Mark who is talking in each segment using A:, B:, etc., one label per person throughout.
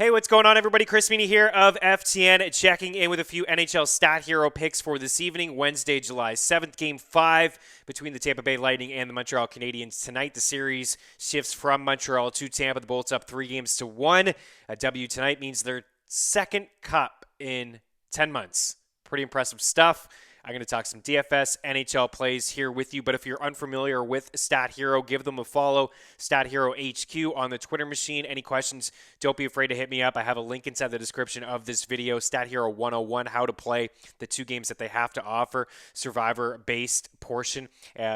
A: Hey, what's going on, everybody? Chris Meany here of FTN, checking in with a few NHL StatHero picks for this evening, Wednesday, July 7th, Game 5 between the Tampa Bay Lightning and the Montreal Canadiens. Tonight, the series shifts from Montreal to Tampa. The Bolts up 3-1. A W tonight means their second cup in 10 months. Pretty impressive stuff. I'm going to talk some DFS NHL plays here with you, but if you're unfamiliar with StatHero, give them a follow, StatHero HQ on the Twitter machine. Any questions, don't be afraid to hit me up. I have a link inside the description of this video, StatHero 101, how to play the two games that they have to offer, survivor-based portion.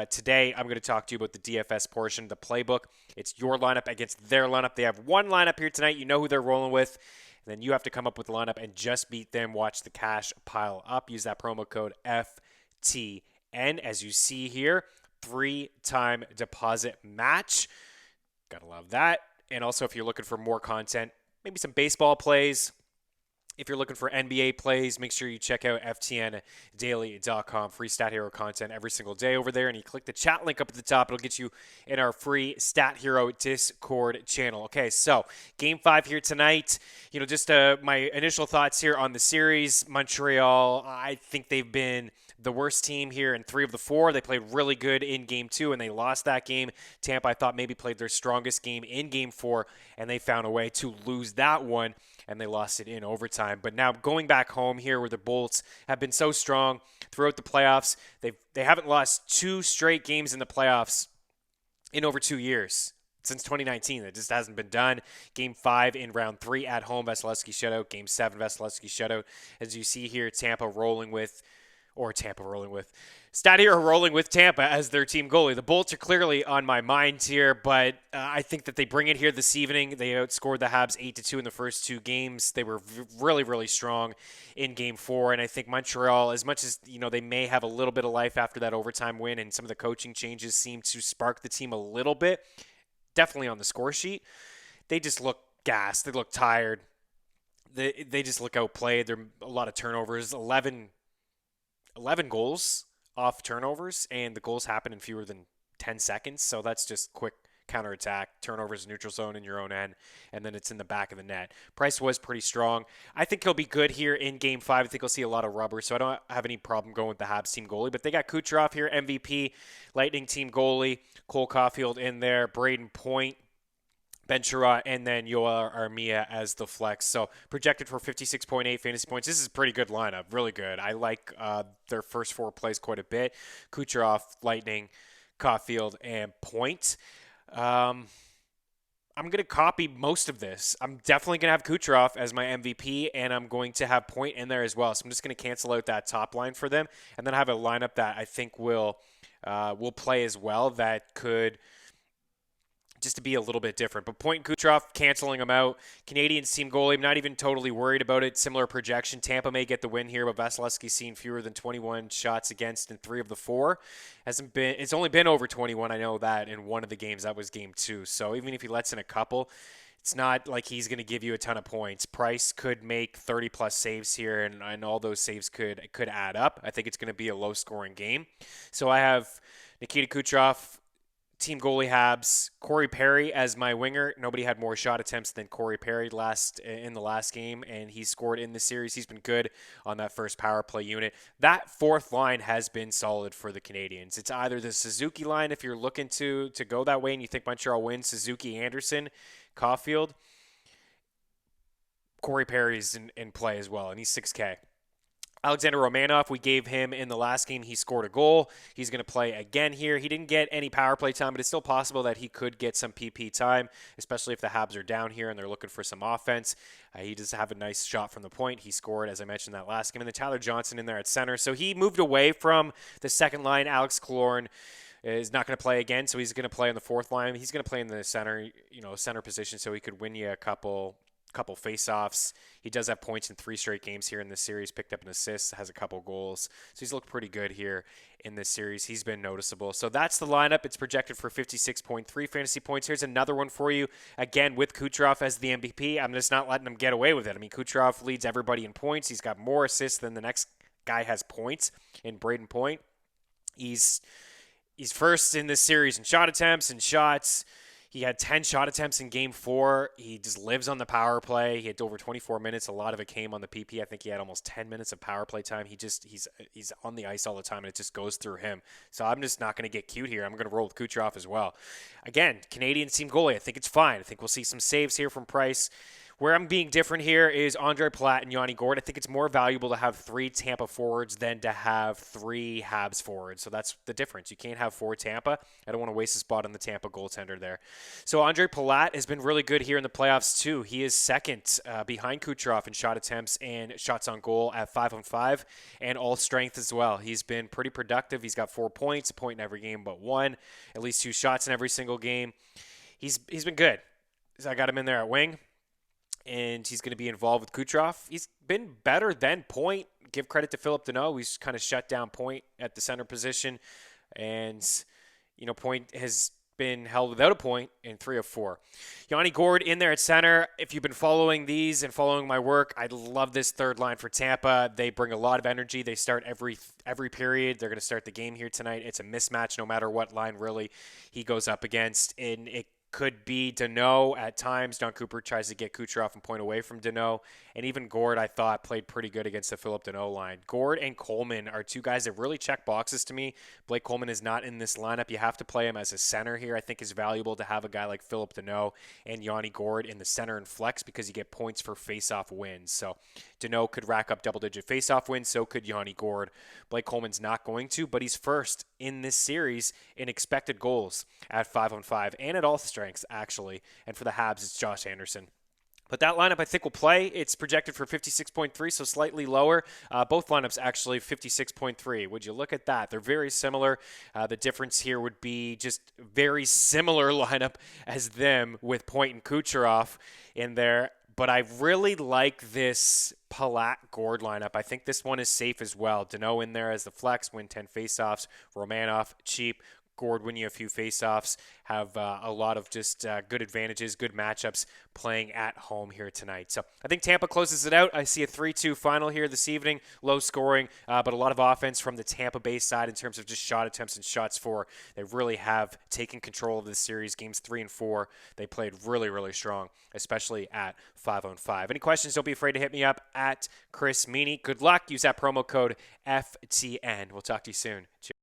A: Today, I'm going to talk to you about the DFS portion, the playbook. It's your lineup against their lineup. They have one lineup here tonight. You know who they're rolling with. Then you have to come up with a lineup and just beat them. Watch the cash pile up. Use that promo code FTN. As you see here, 3-time deposit match. Gotta love that. And also, if you're looking for more content, maybe some baseball plays. If you're looking for NBA plays, make sure you check out ftndaily.com. Free StatHero content every single day over there. And you click the chat link up at the top. It'll get you in our free StatHero Discord channel. Okay, so Game 5 here tonight. Just my initial thoughts here on the series. Montreal, I think they've been the worst team here in 3 of the 4. They played really good in Game 2, and they lost that game. Tampa, I thought, maybe played their strongest game in Game 4, and they found a way to lose that one, and they lost it in overtime. But now going back home here where the Bolts have been so strong throughout the playoffs, they haven't lost 2 straight games in the playoffs in over 2 years. Since 2019, that just hasn't been done. Game 5 in round 3 at home, Vasilevsky shutout. Game 7, Vasilevsky shutout. As you see here, StatHero rolling with Tampa as their team goalie. The Bolts are clearly on my mind here, but I think that they bring it here this evening. They outscored the Habs 8-2 in the first 2 games. They were really, really strong in Game 4, and I think Montreal, as much as they may have a little bit of life after that overtime win, and some of the coaching changes seem to spark the team a little bit, definitely on the score sheet, they just look gassed. They look tired. They just look outplayed. There are a lot of turnovers, 11 goals off turnovers, and the goals happen in fewer than 10 seconds. So that's just quick counterattack, turnovers, neutral zone in your own end, and then it's in the back of the net. Price was pretty strong. I think he'll be good here in Game 5. I think we'll see a lot of rubber, so I don't have any problem going with the Habs team goalie. But they got Kucherov here, MVP, Lightning team goalie, Cole Caulfield in there, Braden Point, Ben Chirot, and then Yoel Armia as the flex. So projected for 56.8 fantasy points. This is a pretty good lineup, really good. I like their first 4 plays quite a bit. Kucherov, Lightning, Caulfield, and Point. I'm going to copy most of this. I'm definitely going to have Kucherov as my MVP, and I'm going to have Point in there as well. So I'm just going to cancel out that top line for them, and then have a lineup that I think will play as well that could just to be a little bit different. But Point and Kucherov, canceling them out. Canadiens team goalie, I'm not even totally worried about it. Similar projection. Tampa may get the win here, but Vasilevsky's seen fewer than 21 shots against in 3 of the 4. It's only been over 21, I know that, in one of the games. That was Game 2. So even if he lets in a couple, it's not like he's going to give you a ton of points. Price could make 30-plus saves here, and all those saves could add up. I think it's going to be a low-scoring game. So I have Nikita Kucherov, team goalie Habs, Corey Perry as my winger. Nobody had more shot attempts than Corey Perry in the last game, and he scored in the series. He's been good on that first power play unit. That 4th line has been solid for the Canadiens. It's either the Suzuki line if you're looking to go that way and you think Montreal wins, Suzuki, Anderson, Caulfield. Corey Perry's in play as well, and he's 6K. Alexander Romanov, we gave him in the last game. He scored a goal. He's going to play again here. He didn't get any power play time, but it's still possible that he could get some PP time, especially if the Habs are down here and they're looking for some offense. He does have a nice shot from the point. He scored, as I mentioned, that last game. And then Tyler Johnson in there at center. So he moved away from the second line. Alex Killorn is not going to play again, so he's going to play on the 4th line. He's going to play in the center, center position, so he could win you a couple face-offs. He does have points in 3 straight games here in this series, picked up an assist, has a couple goals. So he's looked pretty good here in this series. He's been noticeable. So that's the lineup. It's projected for 56.3 fantasy points. Here's another one for you, again, with Kucherov as the MVP. I'm just not letting him get away with it. I mean, Kucherov leads everybody in points. He's got more assists than the next guy has points in Braden Point. He's first in this series in shot attempts and shots. He had 10 shot attempts in game 4. He just lives on the power play. He had over 24 minutes. A lot of it came on the PP. I think he had almost 10 minutes of power play time. He's on the ice all the time, and it just goes through him. So I'm just not going to get cute here. I'm going to roll with Kucherov as well. Again, Canadian team goalie. I think it's fine. I think we'll see some saves here from Price. Where I'm being different here is Andre Palat and Yanni Gourde. I think it's more valuable to have 3 Tampa forwards than to have 3 Habs forwards. So that's the difference. You can't have 4 Tampa. I don't want to waste a spot on the Tampa goaltender there. So Andre Palat has been really good here in the playoffs too. He is second behind Kucherov in shot attempts and shots on goal at 5-on-5 and all strength as well. He's been pretty productive. He's got 4 points, a point in every game but 1, at least 2 shots in every single game. He's been good. So I got him in there at wing. And he's going to be involved with Kucherov. He's been better than Point. Give credit to Philip Deneau. He's kind of shut down Point at the center position. And, Point has been held without a point in 3 of 4. Yanni Gourde in there at center. If you've been following these and following my work, I love this third line for Tampa. They bring a lot of energy. They start every period. They're going to start the game here tonight. It's a mismatch no matter what line really he goes up against. And it could be Deneau at times. Don Cooper tries to get Kucherov and Point away from Deneau. And even Gourde, I thought, played pretty good against the Philip Deneau line. Gourde and Coleman are 2 guys that really check boxes to me. Blake Coleman is not in this lineup. You have to play him as a center here. I think it's valuable to have a guy like Philip Deneau and Yanni Gourde in the center and flex because you get points for face-off wins. So Deneau could rack up double-digit face-off wins. So could Yanni Gourde. Blake Coleman's not going to, but he's first in this series in expected goals at 5-on-5 and at all strengths, actually. And for the Habs, it's Josh Anderson. But that lineup, I think, will play. It's projected for 56.3, so slightly lower. Both lineups, actually, 56.3. Would you look at that? They're very similar. The difference here would be just very similar lineup as them with Point and Kucherov in there. But I really like this Palat-Gourde lineup. I think this one is safe as well. Deneau in there as the flex, win 10 faceoffs. Romanov, cheap. Gourde win you a few faceoffs, have a lot of just good advantages, good matchups playing at home here tonight. So I think Tampa closes it out. I see a 3-2 final here this evening, low scoring, but a lot of offense from the Tampa Bay side in terms of just shot attempts and shots for. They really have taken control of this series. Games 3 and 4, they played really, really strong, especially at 5-on-5. Any questions, don't be afraid to hit me up at Chris Meany. Good luck. Use that promo code FTN. We'll talk to you soon. Cheers.